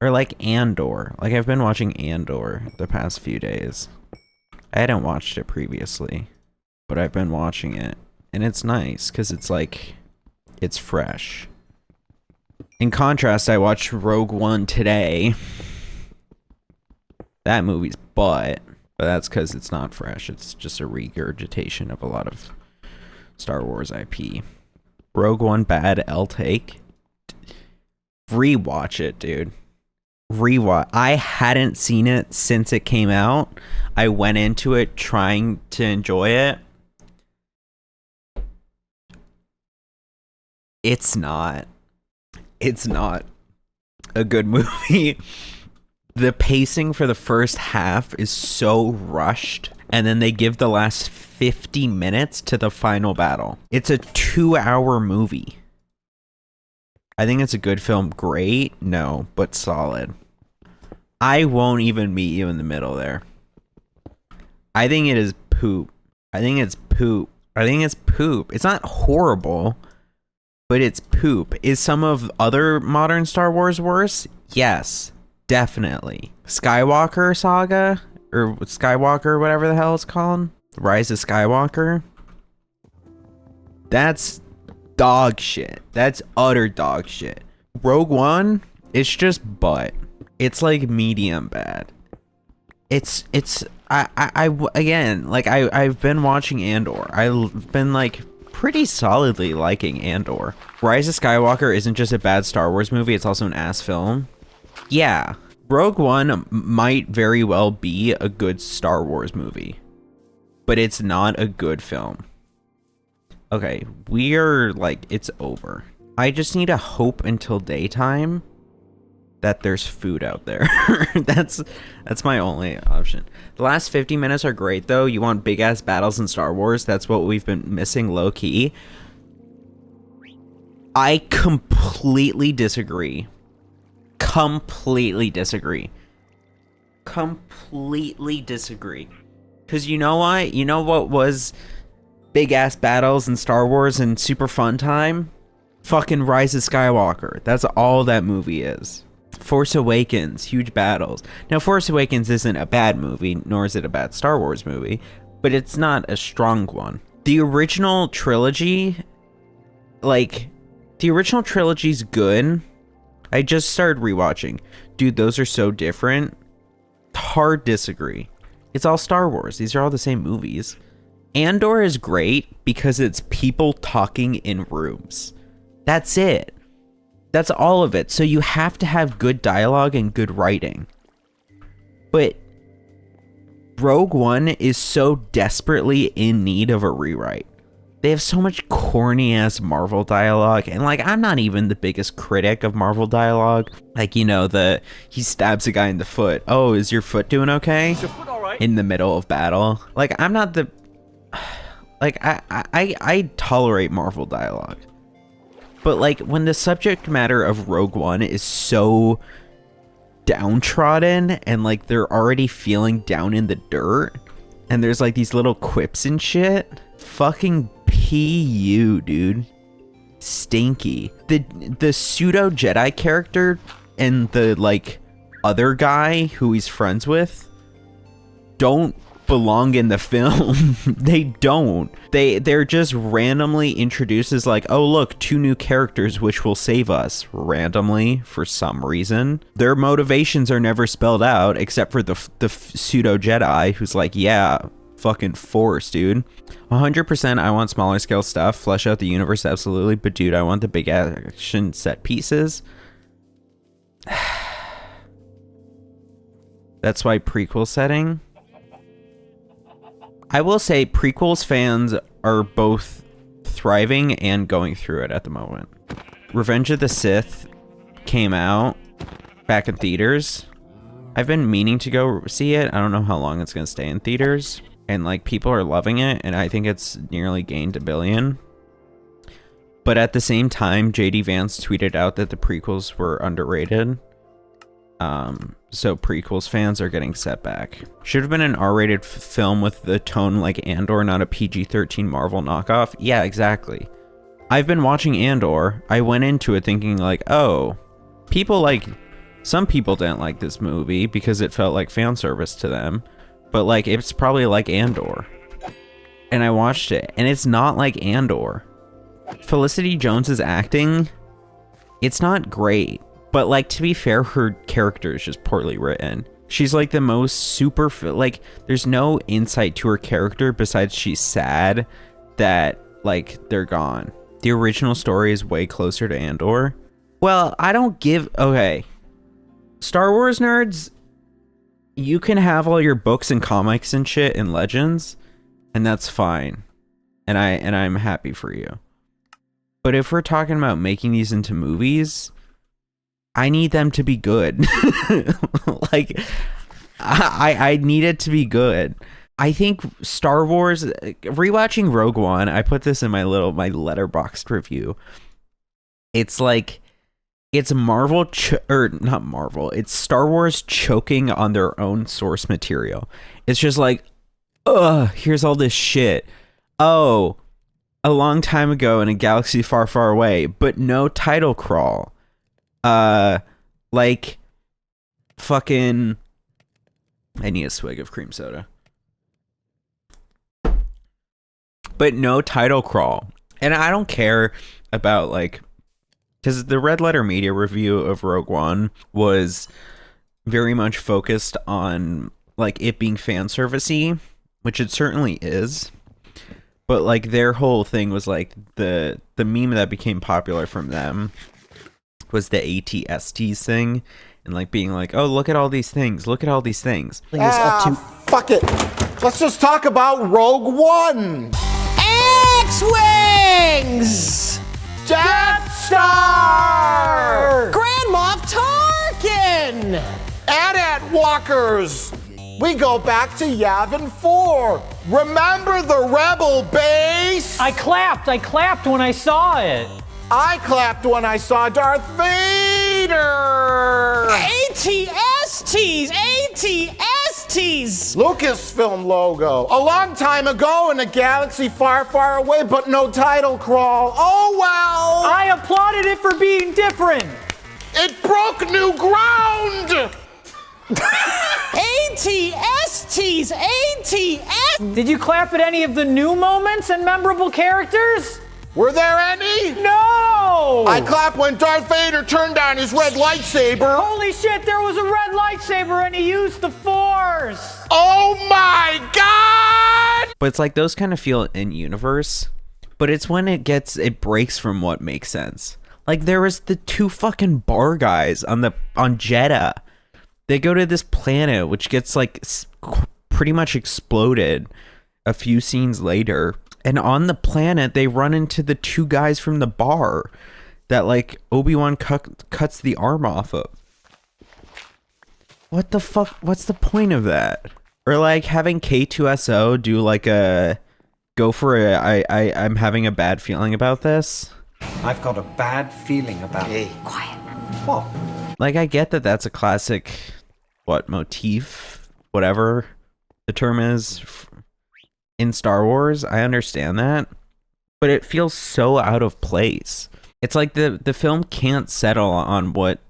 Or like Andor. Like I've been watching Andor the past few days. I hadn't watched it previously, but I've been watching it. And it's nice because it's like, it's fresh. In contrast, I watched Rogue One today. That movie's but that's because it's not fresh. It's just a regurgitation of a lot of Star Wars IP. Rogue One bad, L take. Rewatch it, dude. Rewatch. I hadn't seen it since it came out. I went into it trying to enjoy it. It's not a good movie. The pacing for the first half is so rushed, and then they give the last 50 minutes to the final battle. It's a 2-hour movie. I think it's a good film. Great? No, but solid. I won't even meet you in the middle there. I think it is poop. I think it's poop. It's not horrible, but it's poop. Is some of other modern Star Wars worse? Yes. Definitely. Skywalker Saga, or Skywalker, whatever the hell it's called. Rise of Skywalker. That's dog shit. That's utter dog shit. Rogue One, it's just butt. It's like medium bad. I've been watching Andor. I've been like pretty solidly liking Andor. Rise of Skywalker isn't just a bad Star Wars movie, it's also an ass film. Yeah, Rogue One might very well be a good Star Wars movie, but it's not a good film. Okay, it's over. I just need to hope until daytime that there's food out there. That's my only option. The last 50 minutes are great though. You want big ass battles in Star Wars? That's what we've been missing low key. I completely disagree. Completely disagree. Because you know what? You know what was big ass battles in Star Wars and super fun time? Fucking Rise of Skywalker. That's all that movie is. Force Awakens, huge battles. Now, Force Awakens isn't a bad movie, nor is it a bad Star Wars movie, but it's not a strong one. The original trilogy, is good. I just started rewatching. Dude, those are so different. Hard disagree. It's all Star Wars. These are all the same movies. Andor is great because it's people talking in rooms. That's it. That's all of it. So you have to have good dialogue and good writing. But Rogue One is so desperately in need of a rewrite. They have so much corny ass Marvel dialogue, and I'm not even the biggest critic of Marvel dialogue. He stabs a guy in the foot. Oh, is your foot doing okay? Is your foot all right? In the middle of battle. I'm not the I tolerate Marvel dialogue. But when the subject matter of Rogue One is so downtrodden and they're already feeling down in the dirt, and there's these little quips and shit, fucking PU, dude. Stinky. The pseudo Jedi character and the other guy who he's friends with don't belong in the film. They don't. They're just randomly introduced as oh look, 2 new characters which will save us randomly for some reason. Their motivations are never spelled out except for the pseudo Jedi who's yeah, fucking Force, dude. 100% I want smaller scale stuff, flesh out the universe, absolutely, but dude, I want the big action set pieces. That's why prequel setting. I will say prequels fans are both thriving and going through it at the moment. Revenge of the Sith came out back in theaters. I've been meaning to go see it. I don't know how long it's going to stay in theaters. And people are loving it, and I think it's nearly gained 1 billion. But at the same time, JD Vance tweeted out that the prequels were underrated. So prequels fans are getting set back. Should have been an R-rated film with the tone like Andor, not a PG-13 Marvel knockoff. Yeah, exactly. I've been watching Andor. I went into it thinking oh, people Some people didn't like this movie because it felt like fan service to them, but like it's probably like Andor. And I watched it, and it's not like Andor. Felicity Jones's acting, it's not great, but like to be fair, her character is just poorly written. She's like the most super, like there's no insight to her character besides she's sad that like they're gone. The original story is way closer to Andor. Well, I don't give, okay. Star Wars nerds, you can have all your books and comics and shit and legends, and that's fine. And I'm happy for you. But if we're talking about making these into movies, I need them to be good. Like, I need it to be good. I think Star Wars, rewatching Rogue One, I put this in my Letterboxd review. It's like, it's Marvel, not Marvel, it's Star Wars choking on their own source material. It's just like, here's all this shit. Oh, a long time ago in a galaxy far, far away, but no title crawl. Like, fucking, I need a swig of cream soda. But no title crawl. And I don't care about, like, because the Red Letter Media review of Rogue One was very much focused on, like, it being fan servicey, which it certainly is. But, like, their whole thing was, like, the meme that became popular from them was the ATSTs thing. And, like, being like, oh, look at all these things. Look at all these things. Fuck it. Let's just talk about Rogue One. X-Wings! Death Star! Grand Moff Tarkin! AT-AT Walkers! We go back to Yavin 4. Remember the Rebel base? I clapped when I saw it. I clapped when I saw Darth Vader! ATSTs! ATSTs! Lucasfilm logo. A long time ago in a galaxy far, far away, but no title crawl. Oh well! I applauded it for being different. It broke new ground! ATSTs! ATS! Did you clap at any of the new moments and memorable characters? Were there any? No! I clapped when Darth Vader turned on his red lightsaber. Holy shit, there was a red lightsaber and he used the Force! Oh my god! But it's like those kind of feel in universe, but it's when it breaks from what makes sense. Like there was the two fucking bar guys on Jeddah. They go to this planet which gets like pretty much exploded a few scenes later. And on the planet, they run into the two guys from the bar that, like, Obi-Wan cuts the arm off of. What the fuck? What's the point of that? Or, like, having K2SO do, like, I'm having a bad feeling about this. I've got a bad feeling about it. Quiet. What? Like, I get that that's a classic, motif? Whatever the term is. In Star Wars, I understand that, but it feels so out of place. It's like the film can't settle on what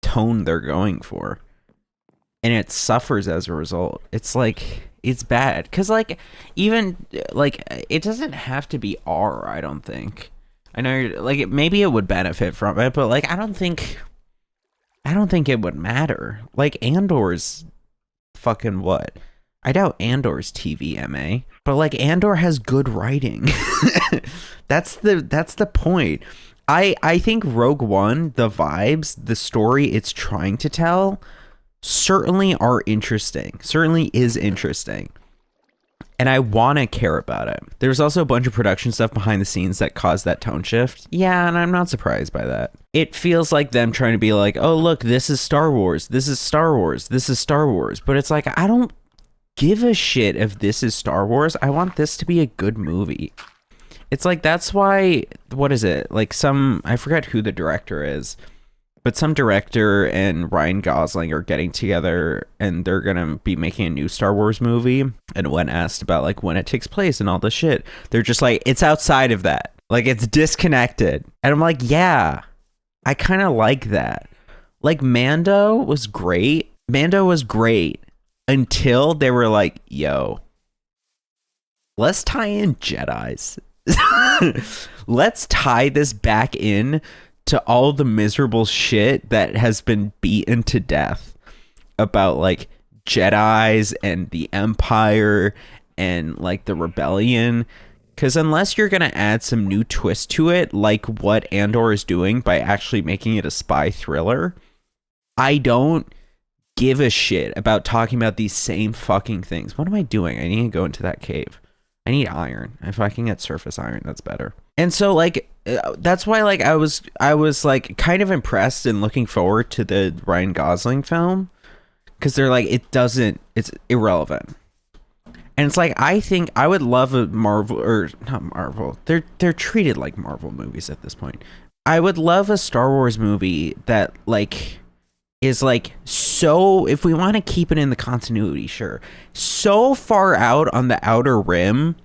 tone they're going for, and it suffers as a result. It's like, it's bad, because like, even like, it doesn't have to be R, I don't think. I know you're like, maybe it would benefit from it, but like, I don't think it would matter. Like, Andor's fucking what? I doubt Andor's TVMA, but like Andor has good writing. That's the point. I think Rogue One, the vibes, the story it's trying to tell certainly are interesting. Certainly is interesting. And I want to care about it. There's also a bunch of production stuff behind the scenes that caused that tone shift. Yeah, and I'm not surprised by that. It feels like them trying to be like, oh, look, this is Star Wars. This is Star Wars. This is Star Wars. But it's like, I don't give a shit if this is Star Wars. I want this to be a good movie. It's like, that's why, what is it? Like I forget who the director is, but some director and Ryan Gosling are getting together and they're going to be making a new Star Wars movie. And when asked about like when it takes place and all this shit, they're just like, it's outside of that. Like it's disconnected. And I'm like, yeah, I kind of like that. Like, Mando was great. Mando was great until they were like, yo, let's tie in Jedis. Let's tie this back in to all the miserable shit that has been beaten to death about like Jedis and the Empire and like the rebellion. Because unless you're going to add some new twist to it, like what Andor is doing by actually making it a spy thriller, I don't give a shit about talking about these same fucking things. What am I doing? I need to go into that cave. I need iron. If I can get surface iron, that's better. And so like that's why like I was like kind of impressed and looking forward to the Ryan Gosling film, because they're like, it's irrelevant. And it's like, I think I would love a Marvel, or not Marvel, they're treated like Marvel movies at this point. I would love a Star Wars movie that like is like, so if we want to keep it in the continuity, sure, so far out on the outer rim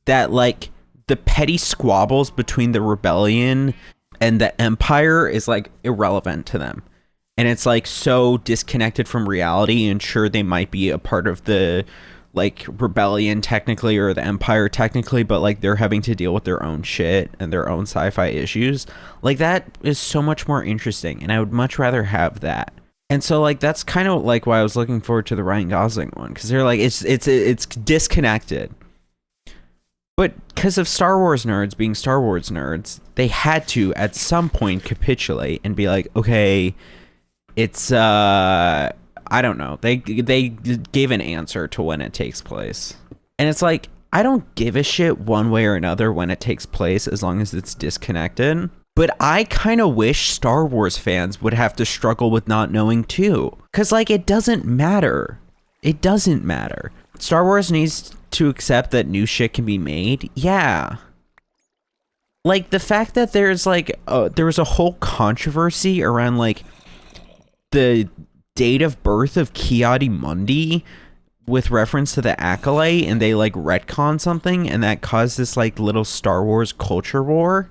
that like the petty squabbles between the rebellion and the Empire is like irrelevant to them, and it's like so disconnected from reality. And sure, they might be a part of the like rebellion technically, or the Empire technically, but like they're having to deal with their own shit and their own sci-fi issues. Like, that is so much more interesting, and I would much rather have that. And so like that's kind of like why I was looking forward to the Ryan Gosling one, because they're like, it's disconnected, but because of Star Wars nerds being Star Wars nerds, they had to at some point capitulate and be like, okay, it's I don't know. They gave an answer to when it takes place. And it's like, I don't give a shit one way or another when it takes place, as long as it's disconnected. But I kind of wish Star Wars fans would have to struggle with not knowing too. Because like, it doesn't matter. It doesn't matter. Star Wars needs to accept that new shit can be made. Yeah. Like, the fact that there's like, there was a whole controversy around like the date of birth of Ki-Adi-Mundi with reference to the Acolyte, and they like retcon something, and that caused this like little Star Wars culture war.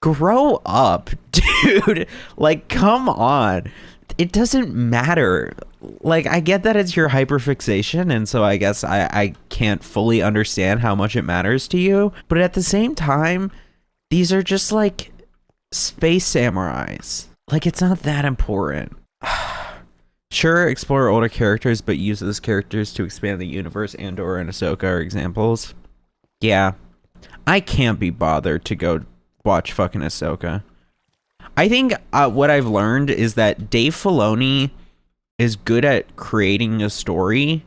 Grow up, dude. Like, come on. It doesn't matter. Like, I get that it's your hyperfixation, and so I guess I can't fully understand how much it matters to you, but at the same time, these are just like space samurais. Like, it's not that important. Sure, explore older characters, but use those characters to expand the universe. Andor and Ahsoka are examples. Yeah. I can't be bothered to go watch fucking Ahsoka. I think what I've learned is that Dave Filoni is good at creating a story,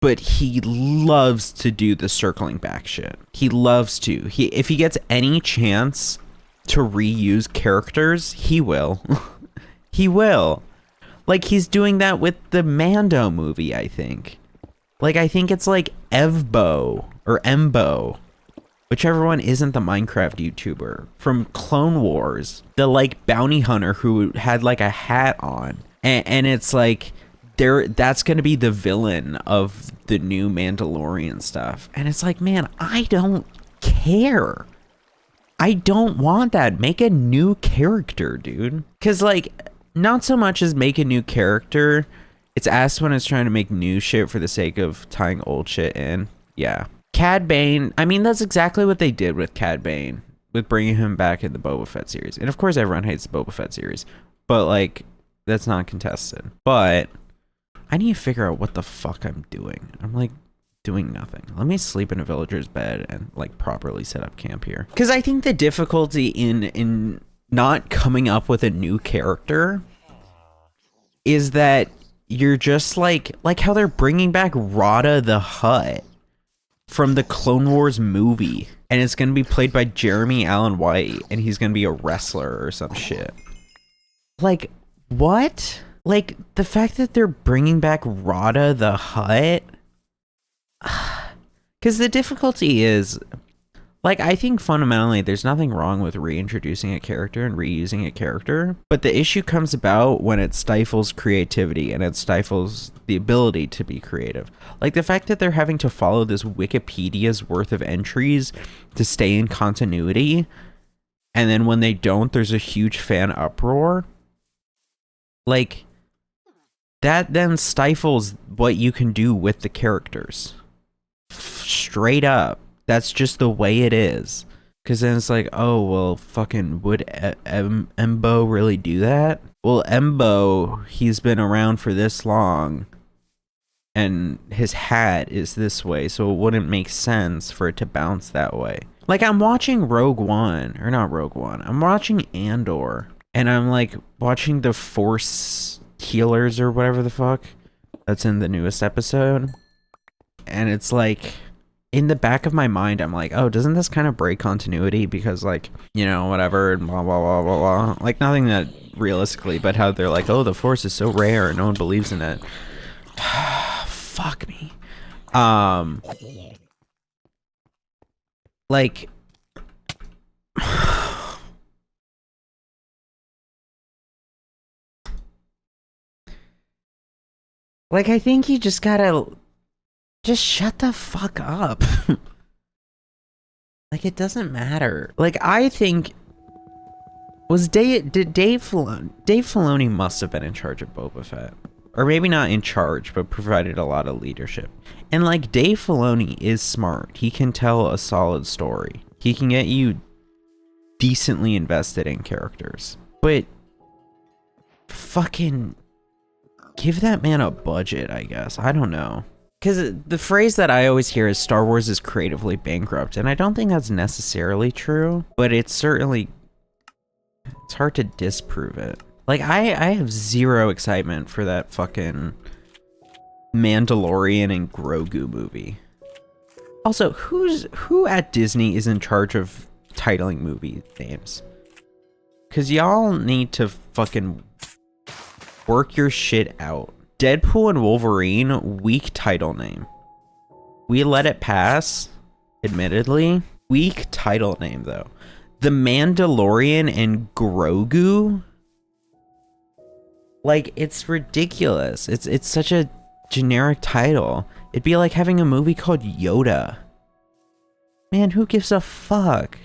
but he loves to do the circling back shit. He loves to. If he gets any chance to reuse characters, he will. He will. Like, he's doing that with the Mando movie, I think. Like, I think it's like Evbo or Embo, whichever one isn't the Minecraft YouTuber from Clone Wars, the like bounty hunter who had like a hat on, and it's like that's gonna be the villain of the new Mandalorian stuff, and it's like, man, I don't care. I don't want that. Make a new character, dude. Because like, not so much as make a new character, it's asked when it's trying to make new shit for the sake of tying old shit in. Yeah. Cad Bane, I mean, that's exactly what they did with Cad Bane, with bringing him back in the Boba Fett series. And of course, everyone hates the Boba Fett series, but like, that's not contested. But I need to figure out what the fuck I'm doing. I'm like doing nothing. Let me sleep in a villager's bed and like properly set up camp here. Because I think the difficulty in not coming up with a new character is that you're just like how they're bringing back Rotta the Hutt from the Clone Wars movie, and it's gonna be played by Jeremy Allen White, and he's gonna be a wrestler or some shit. Like, what? Like, the fact that they're bringing back Rotta the Hutt, because the difficulty is, like, I think fundamentally there's nothing wrong with reintroducing a character and reusing a character, but the issue comes about when it stifles creativity and it stifles the ability to be creative. Like, the fact that they're having to follow this Wikipedia's worth of entries to stay in continuity, And then when they don't, there's a huge fan uproar. Like, that then stifles what you can do with the characters. Straight up. That's just the way it is. Because then it's like, oh, well, fucking, would Embo really do that? Well, Embo, he's been around for this long, and his hat is this way, so it wouldn't make sense for it to bounce that way. Like, I'm watching Rogue One, or not Rogue One, I'm watching Andor, and I'm, like, watching the Force Healers, or whatever the fuck, that's in the newest episode, and it's like, in the back of my mind, I'm like, oh, doesn't this kind of break continuity? Because, like, you know, whatever, blah, blah, blah, blah, blah. Like, nothing that realistically, but how they're like, oh, the Force is so rare and no one believes in it. Fuck me. Like, like, I think you just gotta just shut the fuck up. Like, it doesn't matter. Like, I think did Dave Filoni must have been in charge of Boba Fett. Or maybe not in charge, but provided a lot of leadership. And, like, Dave Filoni is smart. He can tell a solid story. He can get you decently invested in characters. But fucking give that man a budget, I guess. I don't know. Because the phrase that I always hear is Star Wars is creatively bankrupt. And I don't think that's necessarily true. But it's certainly... it's hard to disprove it. Like, I have zero excitement for that fucking Mandolorian and Grogu movie. Also, who at Disney is in charge of titling movie names? Because y'all need to fucking work your shit out. Deadpool and Wolverine, weak title name. We let it pass, admittedly. Weak title name, though. The Mandalorian and Grogu? Like, it's ridiculous. It's such a generic title. It'd be like having a movie called Yoda. Man, who gives a fuck?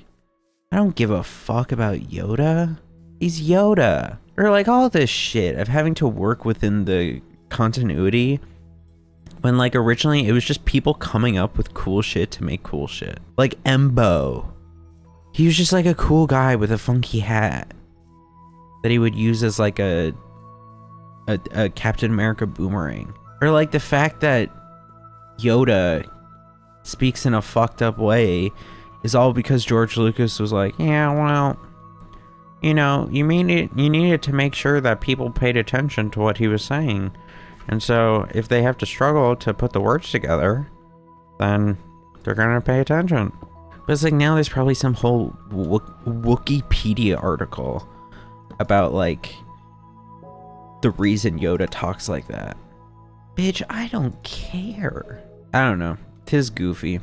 I don't give a fuck about Yoda. He's Yoda. Or like all this shit of having to work within the continuity when, like, originally it was just people coming up with cool shit to make cool shit. Like Embo. He was just like a cool guy with a funky hat that he would use as like a Captain America boomerang. Or like the fact that Yoda speaks in a fucked up way is all because George Lucas was like, yeah, well, you know, you needed to make sure that people paid attention to what he was saying. And so if they have to struggle to put the words together, then they're gonna pay attention. But it's like, now there's probably some whole Wikipedia article about, like, the reason Yoda talks like that. Bitch, I don't care. I don't know. 'Tis goofy.